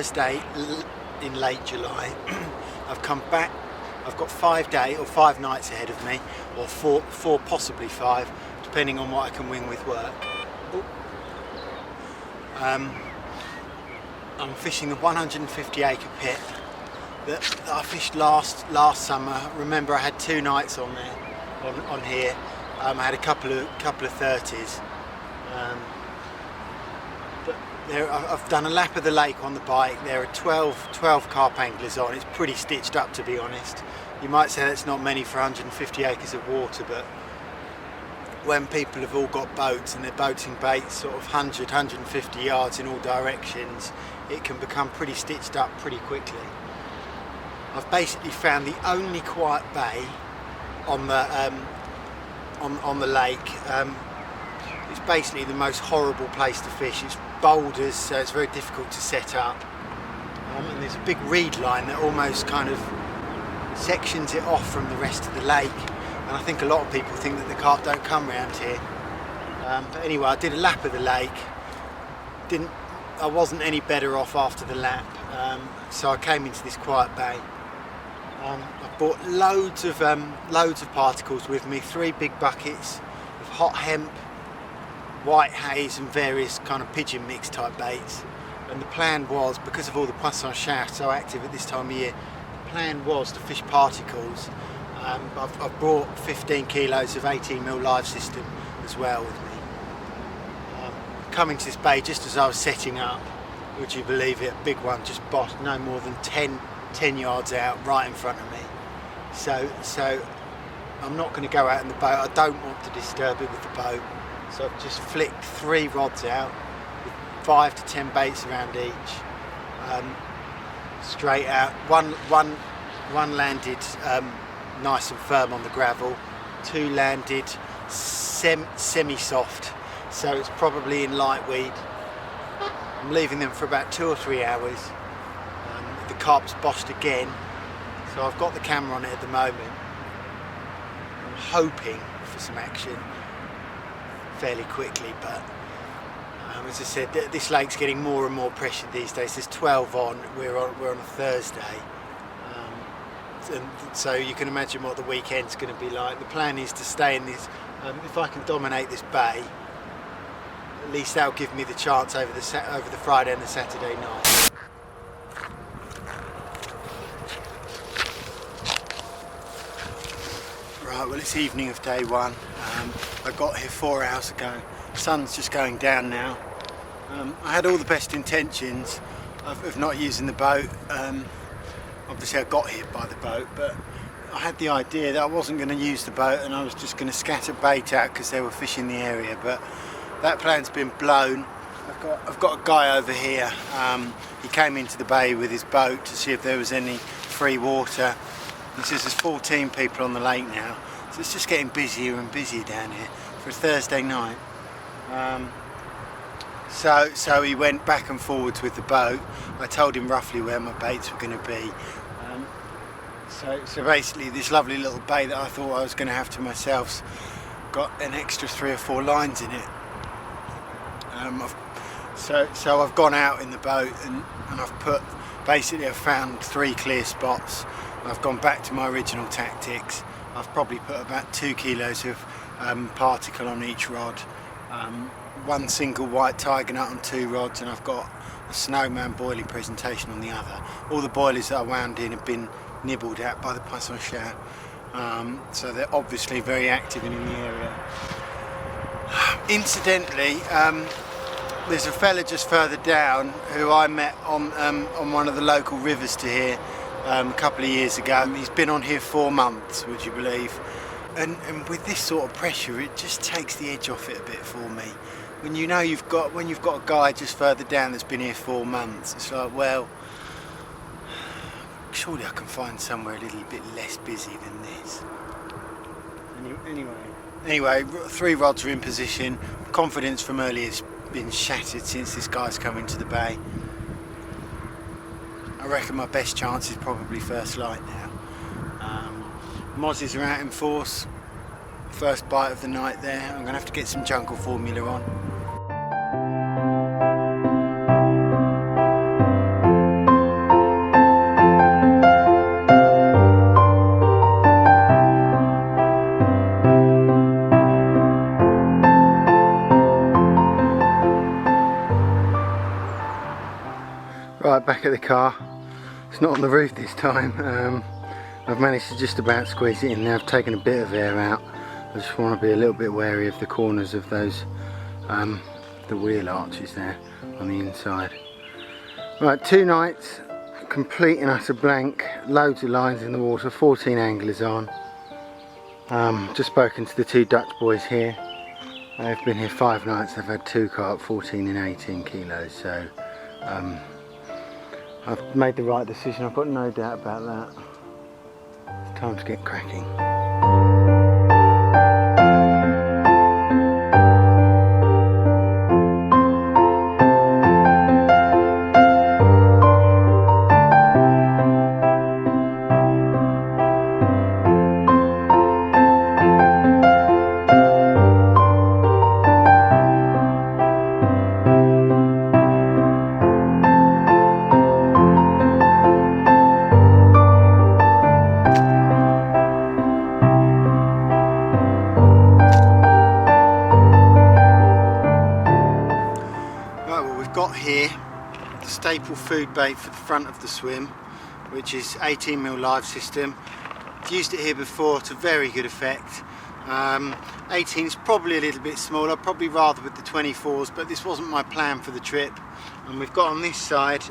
Thursday in late July. I've come back. I've got 5 days or 5 nights ahead of me, or four, possibly 5, depending on what I can wing with work. I'm fishing the 150 acre pit that I fished last summer. Remember, I had 2 nights on there, on here. I had a couple of 30s. But I've done a lap of the lake on the bike. There are 12 carp anglers on. It's pretty stitched up, to be honest. You might say that's not many for 150 acres of water, but when people have all got boats and they're boating baits sort of 100, 150 yards in all directions, it can become pretty stitched up pretty quickly. I've basically found the only quiet bay on the lake. It's basically the most horrible place to fish. It's boulders, so it's very difficult to set up. And there's a big reed line that almost kind of sections it off from the rest of the lake. And I think a lot of people think that the carp don't come around here. But anyway, I did a lap of the lake. I wasn't any better off after the lap, so I came into this quiet bay. I brought loads of particles with me, 3 big buckets of hot hemp, white haze and various kind of pigeon mix type baits. And the plan was, because of all the poisson chat so active at this time of year, the plan was to fish particles. I've brought 15 kilos of 18mm live system as well with me. Coming to this bay just as I was setting up, would you believe it, a big one just bossed no more than 10 yards out right in front of me. So I'm not going to go out in the boat. I don't want to disturb it with the boat. So I've just flicked 3 rods out with 5 to 10 baits around each. Straight out. One landed nice and firm on the gravel. 2 landed semi-soft, so it's probably in light weed. I'm leaving them for about 2 or 3 hours. The carp's bossed again, so I've got the camera on it at the moment. I'm hoping for some action fairly quickly, but as I said, this lake's getting more and more pressured these days. There's 12 on. We're on a Thursday, and so you can imagine what the weekend's going to be like. The plan is to stay in this. If I can dominate this bay, at least that'll give me the chance over the Friday and the Saturday night. Right, well, it's evening of day 1. I got here 4 hours ago. Sun's just going down now. I had all the best intentions of not using the boat. Obviously I got hit by the boat, but I had the idea that I wasn't going to use the boat and I was just going to scatter bait out because they were fishing the area, but that plan's been blown. I've got a guy over here. He came into the bay with his boat to see if there was any free water. He says there's 14 people on the lake now, so it's just getting busier and busier down here for a Thursday night. So he went back and forwards with the boat. I told him roughly where my baits were going to be. So basically this lovely little bay that I thought I was going to have to myself's got an extra 3 or 4 lines in it. So I've gone out in the boat and I've found 3 clear spots. I've gone back to my original tactics. I've probably put about 2 kilos of particle on each rod. 1 single white tiger nut on 2 rods, and I've got a snowman boilie presentation on the other. All the boilies that I wound in have been nibbled at by the poisson chat, so they're obviously very active in the area. Incidentally, there's a fella just further down who I met on one of the local rivers to here a couple of years ago. He's been on here 4 months, would you believe? And with this sort of pressure, it just takes the edge off it a bit for me. When you've got a guy just further down that's been here 4 months, it's like, well, surely I can find somewhere a little bit less busy than this. Anyway, 3 rods are in position. Confidence from earlier has been shattered since this guy's come into the bay. I reckon my best chance is probably first light now. Mozzies are out in force. First bite of the night there. I'm going to have to get some jungle formula on. at the car. It's not on the roof this time. I've managed to just about squeeze it in there. I've taken a bit of air out. I just want to be a little bit wary of the corners of those, the wheel arches there on the inside. Right, 2 nights, complete and utter blank, loads of lines in the water, 14 anglers on. Just spoken to the 2 Dutch boys here. They've been here 5 nights, they've had 2 carp, 14 and 18 kilos, so I've made the right decision, I've got no doubt about that. It's time to get cracking. Here the staple food bait for the front of the swim, which is 18mm live system. I've used it here before to very good effect. 18 is probably a little bit smaller, probably rather with the 24s, but this wasn't my plan for the trip. And we've got on this side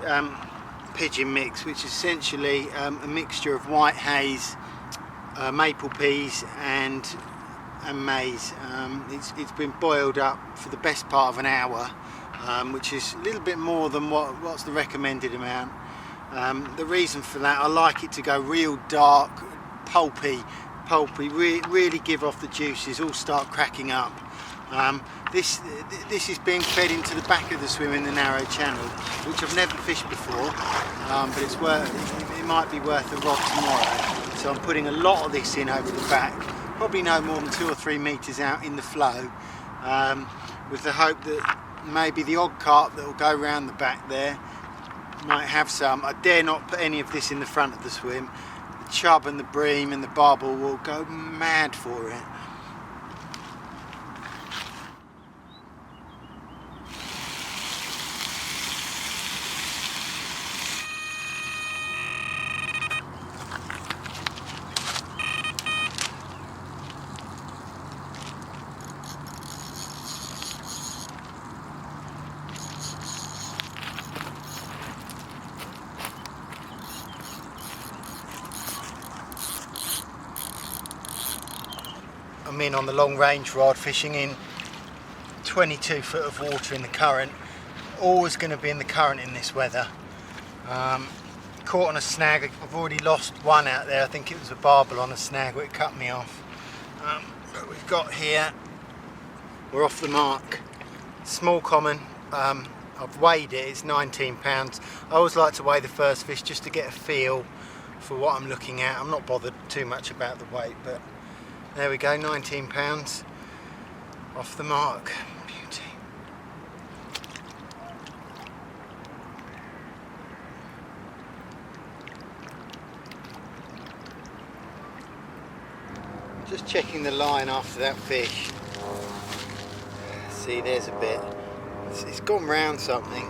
pigeon mix, which is essentially a mixture of white haze, maple peas and maize. It's been boiled up for the best part of an hour. Which is a little bit more than what's the recommended amount. The reason for that, I like it to go real dark, pulpy, really give off the juices, all start cracking up. This is being fed into the back of the swim in the narrow channel, which I've never fished before, but it might be worth a rod tomorrow. So I'm putting a lot of this in over the back, probably no more than 2 or 3 meters out in the flow, with the hope that maybe the odd carp that will go around the back there might have some. I dare not put any of this in the front of the swim. The chub and the bream and the barbel will go mad for it. I'm in on the long range rod, fishing in 22 foot of water in the current. Always going to be in the current in this weather. Caught on a snag. I've already lost one out there. I think it was a barbel on a snag where it cut me off. But we've got here, we're off the mark. Small common. I've weighed it, it's 19 pounds. I always like to weigh the first fish just to get a feel for what I'm looking at. I'm not bothered too much about the weight, but there we go, 19 pounds off the mark. Beauty. Just checking the line after that fish. See, there's a bit. It's gone round something.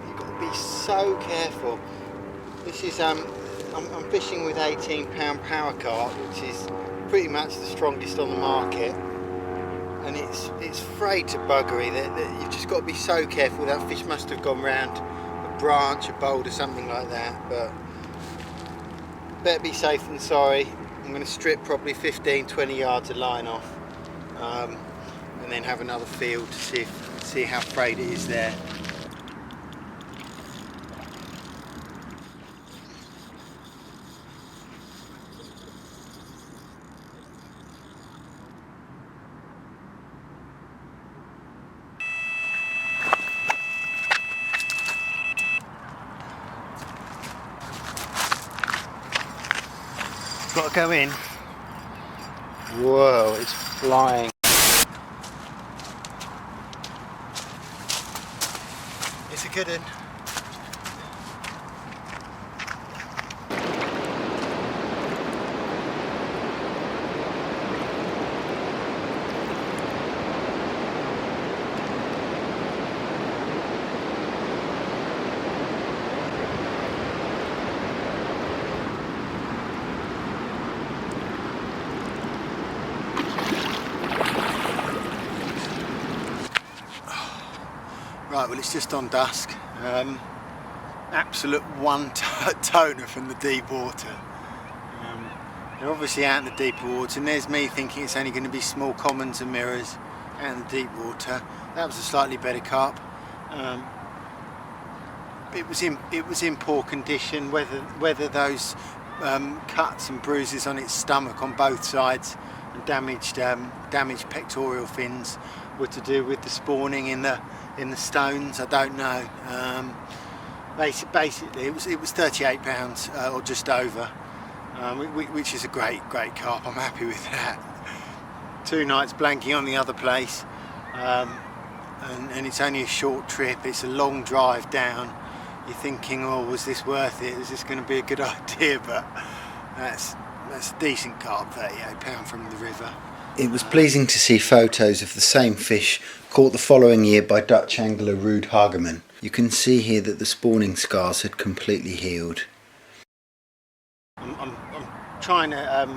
You've got to be so careful. This is I'm fishing with 18-pound power carp, which is pretty much the strongest on the market, and it's frayed to buggery. That you've just got to be so careful. That fish must have gone round a branch, a boulder, something like that. But better be safe than sorry. I'm going to strip probably 15-20 yards of line off, and then have another feel to see how frayed it is there. Got to go in. Whoa, it's flying. It's a good one. Right, well it's just on dusk. Absolute one-toner from the deep water. They're obviously out in the deeper water, and there's me thinking it's only going to be small commons and mirrors out in the deep water. That was a slightly better carp. It was in poor condition. Whether those cuts and bruises on its stomach on both sides and damaged pectoral fins were to do with the spawning in the stones, I don't know. Basically, it was 38 pounds or just over. Which is a great carp. I'm happy with that. 2 nights blanking on the other place, and it's only a short trip. It's a long drive down. You're thinking, oh, was this worth it? Is this going to be a good idea? But that's a decent carp, 38 pound from the river. It was pleasing to see photos of the same fish caught the following year by Dutch angler Ruud Hageman. You can see here that the spawning scars had completely healed. I'm trying to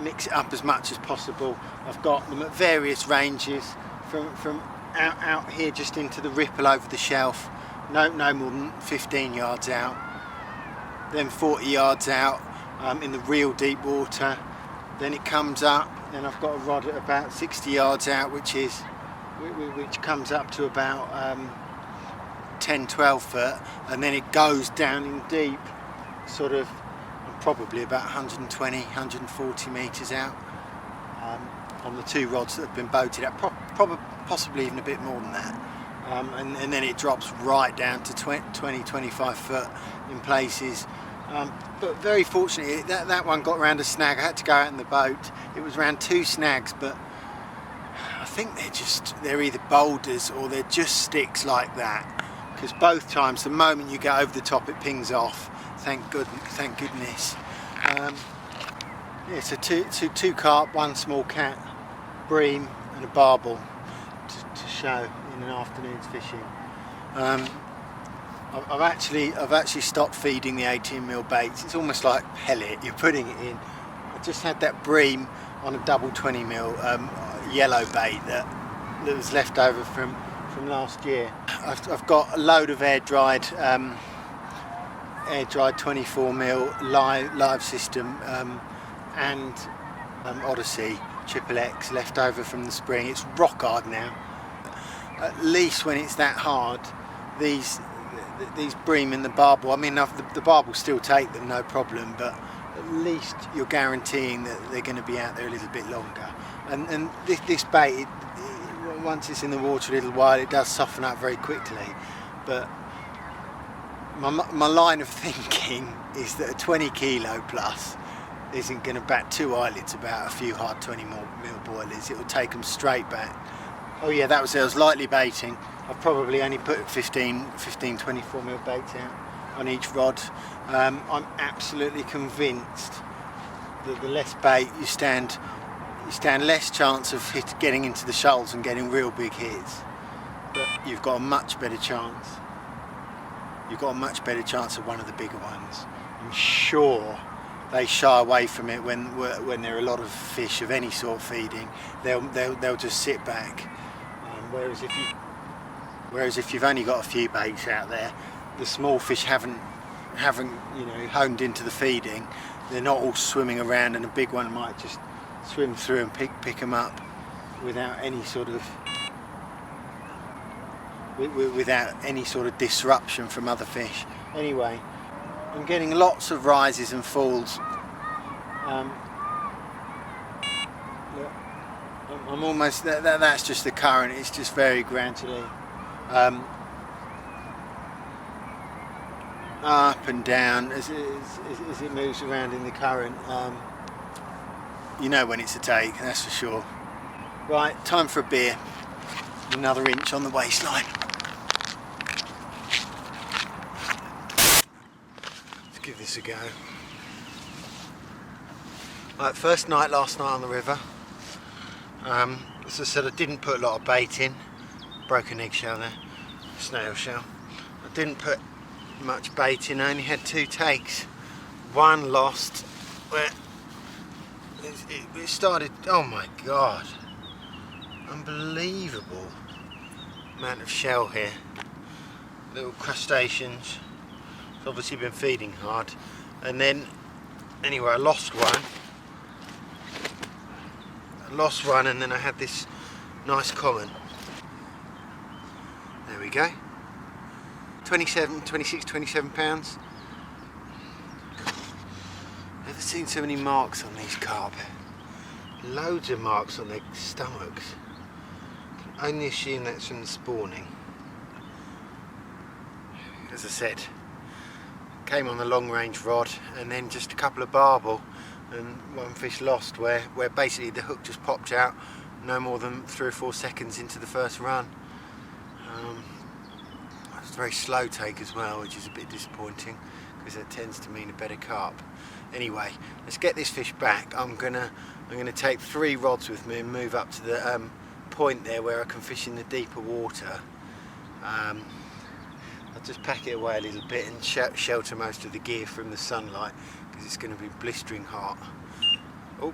mix it up as much as possible. I've got them at various ranges, from out here just into the ripple over the shelf, no more than 15 yards out, then 40 yards out in the real deep water, then it comes up, then I've got a rod at about 60 yards out, which comes up to about 10-12 foot, and then it goes down in deep, sort of probably about 120-140 metres out, on the 2 rods that have been boated out, possibly even a bit more than that, and then it drops right down to 20-25 foot in places, but very fortunately that one got around a snag. I had to go out in the boat. It was around 2 snags, but I think they're either boulders or they're just sticks like that, because both times the moment you get over the top it pings off. Thank goodness. Yeah, so two carp, 1 small cat, bream and a barbel to show in an afternoon's fishing. I've actually stopped feeding the 18mm baits. It's almost like pellet, you're putting it in. I just had that bream on a double 20mm yellow bait that was left over from last year. I've got a load of air dried 24mm live system and Odyssey Triple X left over from the spring. It's rock hard now. At least when it's that hard, these bream and the barbel, I mean the barbel still take them no problem, but at least you're guaranteeing that they're going to be out there a little bit longer. And this bait, once it's in the water a little while, it does soften up very quickly. But my line of thinking is that a 20 kilo plus isn't going to bat 2 eyelids about a few hard 20mm boilies. It will take them straight back. Oh yeah, I was lightly baiting. I've probably only put 15 24mm baits out on each rod. I'm absolutely convinced that the less bait you stand less chance of getting into the shoals and getting real big hits, but you've got a much better chance. You've got a much better chance of one of the bigger ones. I'm sure they shy away from it when there are a lot of fish of any sort feeding. They'll just sit back. Whereas if you've only got a few baits out there, the small fish haven't honed into the feeding. They're not all swimming around, and a big one might just swim through and pick them up without any sort of disruption from other fish. Anyway, I'm getting lots of rises and falls. I'm almost that's just the current. It's just very gradually up and down as it moves around in the current. You know when it's a take, that's for sure. Right, time for a beer. Another inch on the waistline. Let's give this a go. Right, first night last night on the river. As I said, I didn't put a lot of bait in. Broken eggshell there, snail shell. I didn't put much bait in, I only had 2 takes. One lost where it started, oh my god, unbelievable. amount of shell here. Little crustaceans. It's obviously been feeding hard. And then, anyway, I lost one. And then I had this nice common. There we go. 27 pounds. Never seen so many marks on these carp. Loads of marks on their stomachs. Can only assume that's from the spawning. As I said, came on the long range rod and then just a couple of barbel and one fish lost where basically the hook just popped out no more than 3 or 4 seconds into the first run. It's a very slow take as well, which is a bit disappointing because that tends to mean a better carp. Anyway, let's get this fish back. I'm gonna take 3 rods with me and move up to the point there where I can fish in the deeper water. I'll just pack it away a little bit and shelter most of the gear from the sunlight because it's going to be blistering hot. Oh.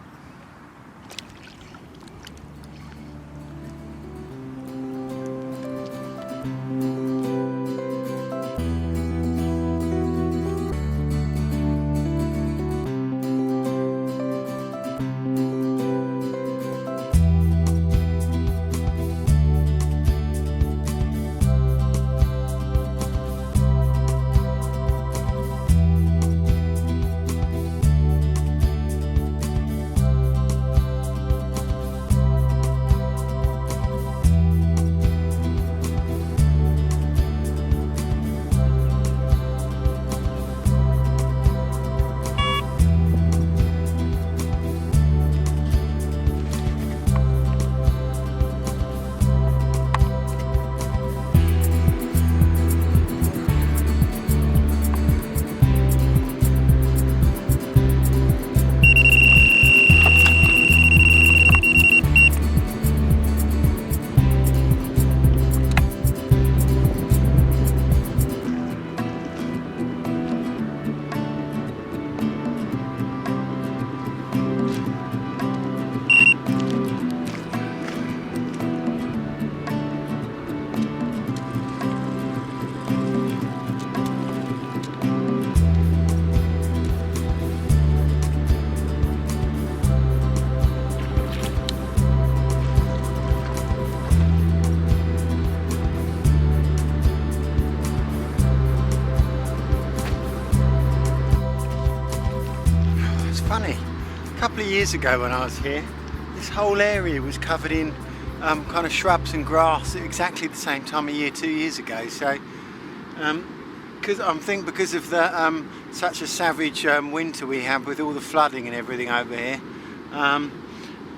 Funny, a couple of years ago when I was here, this whole area was covered in kind of shrubs and grass at exactly the same time of year 2 years ago. So, because of the such a savage winter we had with all the flooding and everything over here,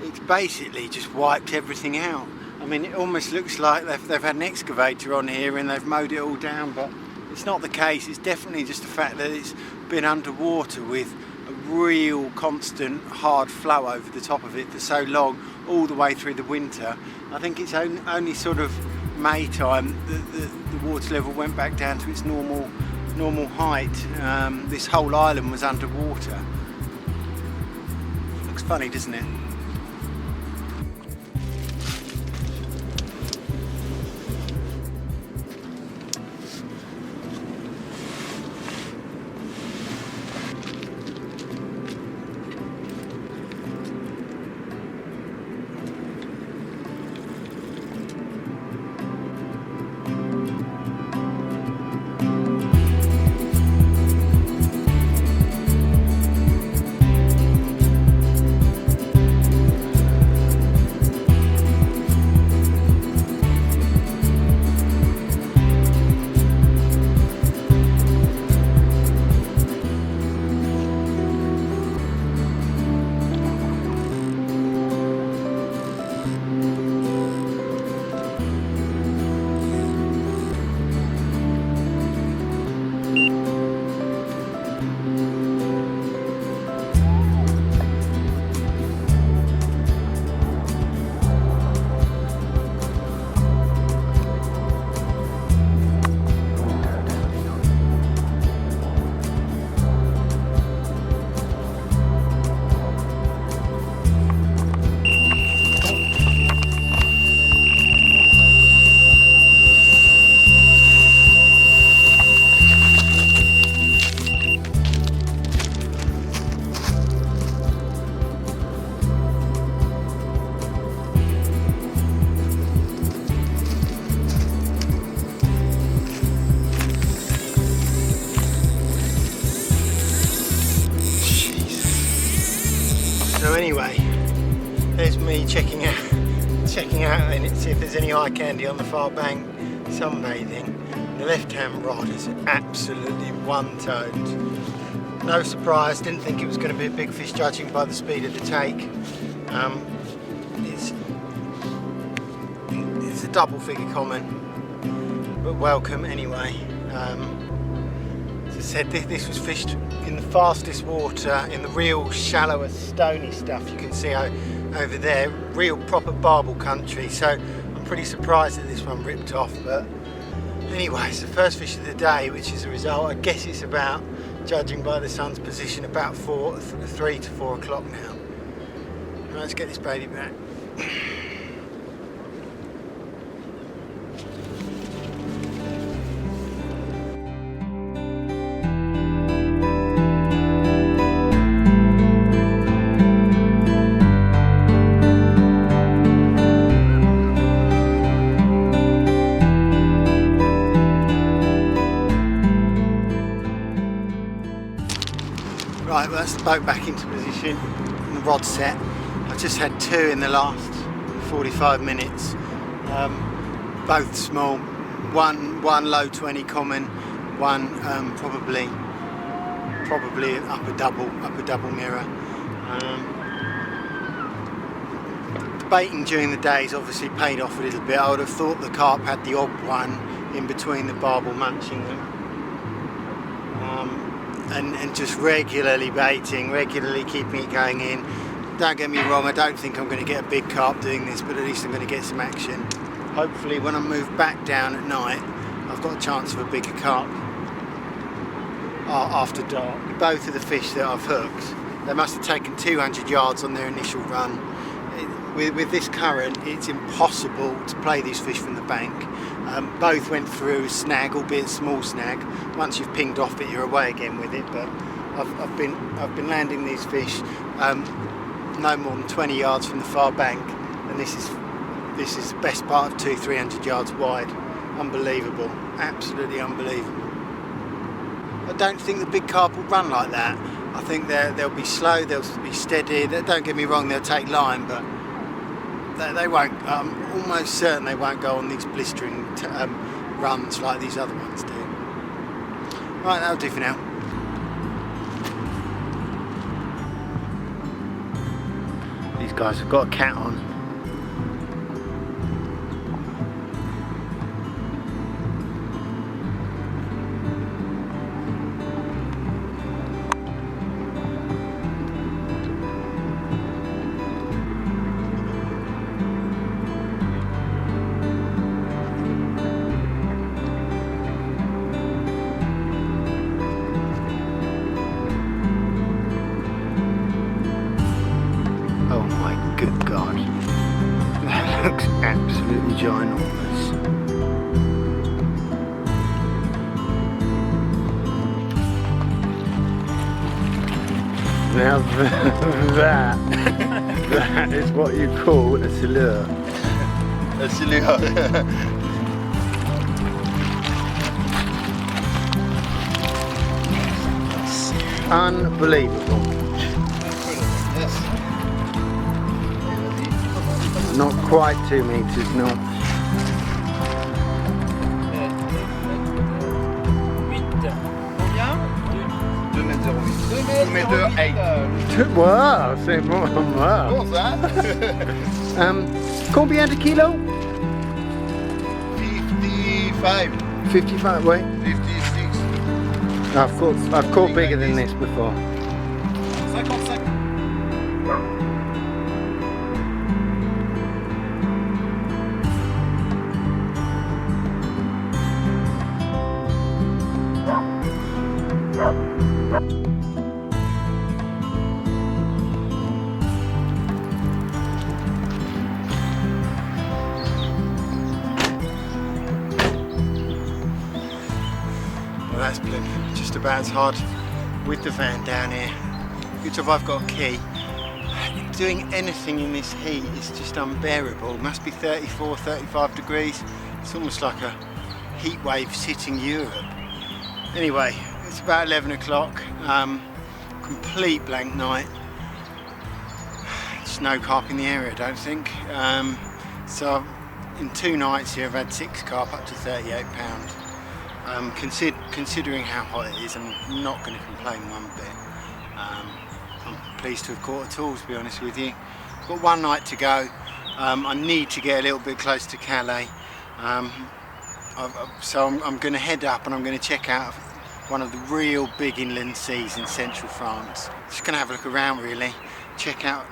it's basically just wiped everything out. I mean, it almost looks like they've had an excavator on here and they've mowed it all down, but it's not the case. It's definitely just the fact that it's been underwater with a real constant hard flow over the top of it for so long, all the way through the winter. I think it's only sort of May time the water level went back down to its normal height. This whole island was underwater. Looks funny, doesn't it? anyway, there's me checking out and see if there's any eye candy on the far bank, sunbathing. The left-hand rod is absolutely one-toned. No surprise, didn't think it was going to be a big fish judging by the speed of the take. It's a double-figure common, but welcome anyway. As I said, this was fished in the fastest water, in the real shallower, stony stuff you can see over there, real proper barbel country. So I'm pretty surprised that this one ripped off, but anyway, it's the first fish of the day, which is a result. I guess it's about, judging by the sun's position, about 3 to 4 o'clock now. Right, let's get this baby back. Right, well, that's the boat back into position and the rod set. I've just had 2 in the last 45 minutes, both small. One low 20 common, one probably upper double mirror. The baiting during the days obviously paid off a little bit. I would have thought the carp had the odd one in between the barbel munching them. And just regularly baiting, regularly keeping it going in. Don't get me wrong, I don't think I'm going to get a big carp doing this, but at least I'm going to get some action. Hopefully when I move back down at night, I've got a chance of a bigger carp after dark. Both of the fish that I've hooked, they must have taken 200 yards on their initial run. With this current, it's impossible to play these fish from the bank. Both went through a snag, albeit a small snag. Once you've pinged off it, you're away again with it. But I've been landing these fish no more than 20 yards from the far bank, and this is the best part of 200-300 yards wide. Unbelievable, absolutely unbelievable. I don't think the big carp will run like that. I think they'll be slow, they'll be steady. Don't get me wrong, they'll take line, but they won't. I'm almost certain they won't go on these blistering runs like these other ones do. Right, that'll do for now. These guys have got a cat on. Oh my good God, that looks absolutely ginormous. Now that is what you call a silure. A silure. Unbelievable. Not quite 2 meters, no. 2 mètres 8. Wow, c'est bon. Wow. Bon ça. Combien de kilos? 55. 55, wait. 56. I've caught bigger than this before. 55. Well, that's been just about as hard with the van down here. Good job I've got a key. Doing anything in this heat is just unbearable. It must be 34, 35 degrees. It's almost like a heat wave hitting Europe. Anyway, it's about 11 o'clock. Complete blank night. just no carp in the area, I don't think. So in 2 nights here I've had 6 carp up to 38 pounds. Considering how hot it is, I'm not going to complain one bit. I'm pleased to have caught a tool, to be honest with you. I've got 1 night to go. I need to get a little bit close to Calais. So I'm going to head up and I'm going to check out one of the real big inland seas in central France. Just going to have a look around really, check out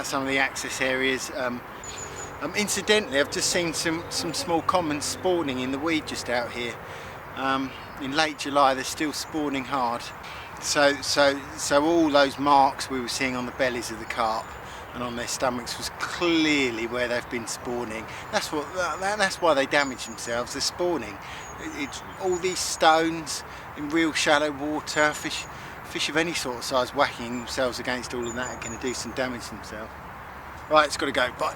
some of the access areas. Incidentally, I've just seen some small commons spawning in the weed just out here. In late July they're still spawning hard. So all those marks we were seeing on the bellies of the carp and on their stomachs was clearly where they've been spawning. That's why they damage themselves. They're spawning. It's all these stones in real shallow water. Fish of any sort of size whacking themselves against all of that are going to do some damage to themselves. Right, it's got to go. Bye.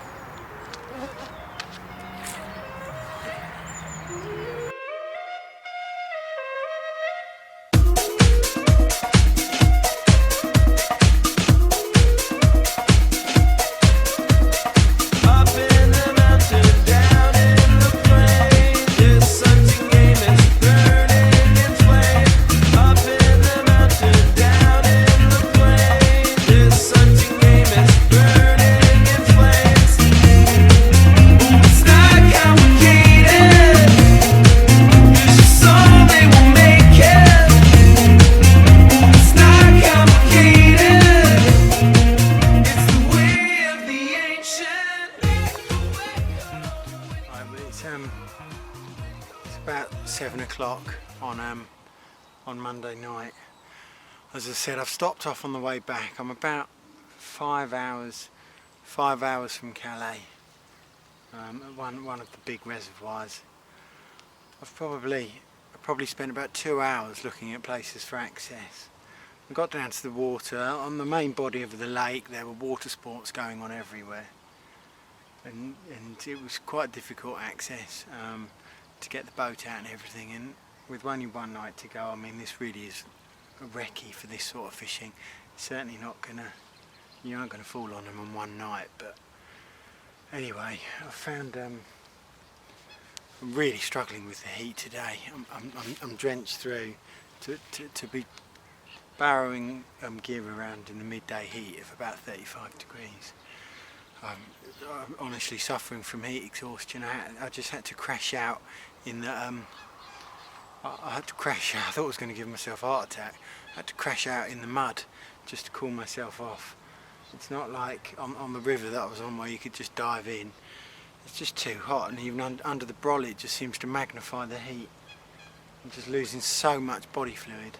It's about 7 o'clock on Monday night. As I said, I've stopped off on the way back. I'm about 5 hours from Calais, at one of the big reservoirs. I've probably spent about 2 hours looking at places for access. I got down to the water. On the main body of the lake there were water sports going on everywhere, and it was quite difficult access to get the boat out and everything. And with only 1 night to go, I mean, this really is a wrecky for this sort of fishing. It's certainly not gonna, you aren't gonna fall on them on 1 night. But anyway, I found I'm really struggling with the heat today. I'm drenched through. To be barrowing gear around in the midday heat of about 35 degrees. I'm honestly suffering from heat exhaustion. I just had to crash out in the I had to crash out. I thought I was going to give myself a heart attack. I had to crash out in the mud just to cool myself off. It's not like on the river that I was on where you could just dive in. It's just too hot, and even under the brolly it just seems to magnify the heat. I'm just losing so much body fluid.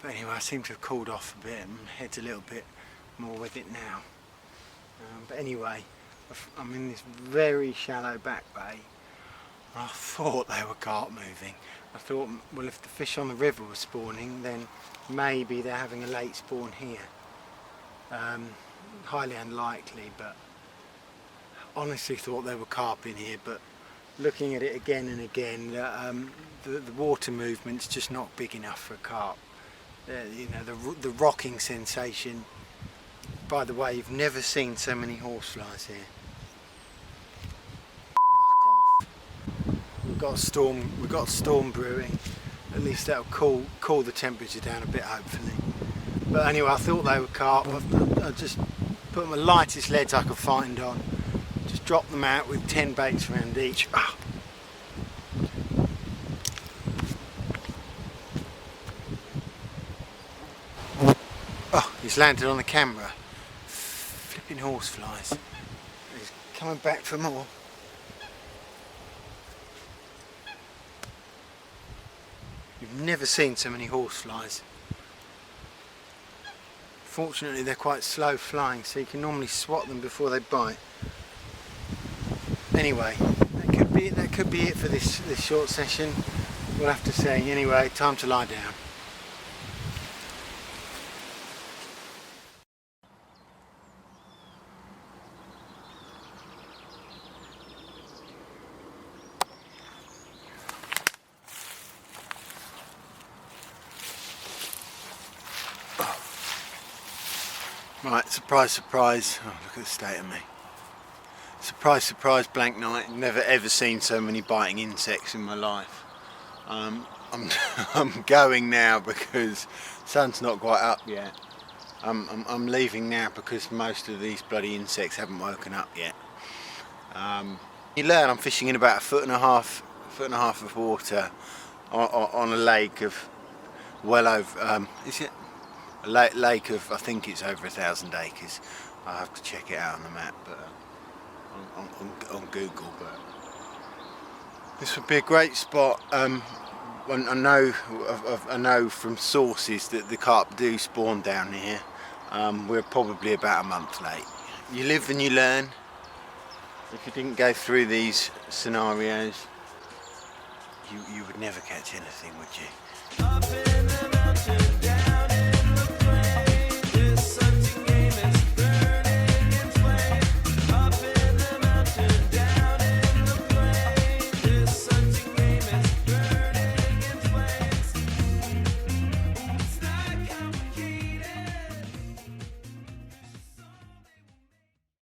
But anyway, I seem to have cooled off a bit and my head's a little bit more with it now. But anyway, I'm in this very shallow back bay. I thought they were carp moving. I thought, well, if the fish on the river were spawning, then maybe they're having a late spawn here. Highly unlikely, but honestly thought there were carp in here. But looking at it again and again, the water movement's just not big enough for a carp. You know, the rocking sensation. By the way, you've never seen so many horseflies here. We've got a storm brewing. At least that'll cool the temperature down a bit, hopefully. But anyway, I thought they were carp. I just put my lightest leads I could find on. Just dropped them out with 10 baits around each. Oh, he's landed on the camera. Flipping horseflies. He's coming back for more. You've never seen so many horseflies. Fortunately, they're quite slow flying, so you can normally swat them before they bite. Anyway, that could be it for this short session. We'll have to see. Anyway, time to lie down. Right, surprise, surprise. Oh, look at the state of me. Surprise, surprise, blank night. Never ever seen so many biting insects in my life. I'm going now because the sun's not quite up yet. I'm leaving now because most of these bloody insects haven't woken up yet. You learn I'm fishing in about a foot and a half of water on a lake of well over, is it? A lake of, I think it's over 1,000 acres. I'll have to check it out on the map, but on Google. But this would be a great spot. I know from sources that the carp do spawn down here. We're probably about a month late. You live and you learn. If you didn't go through these scenarios, you would never catch anything, would you? Up in the mountains.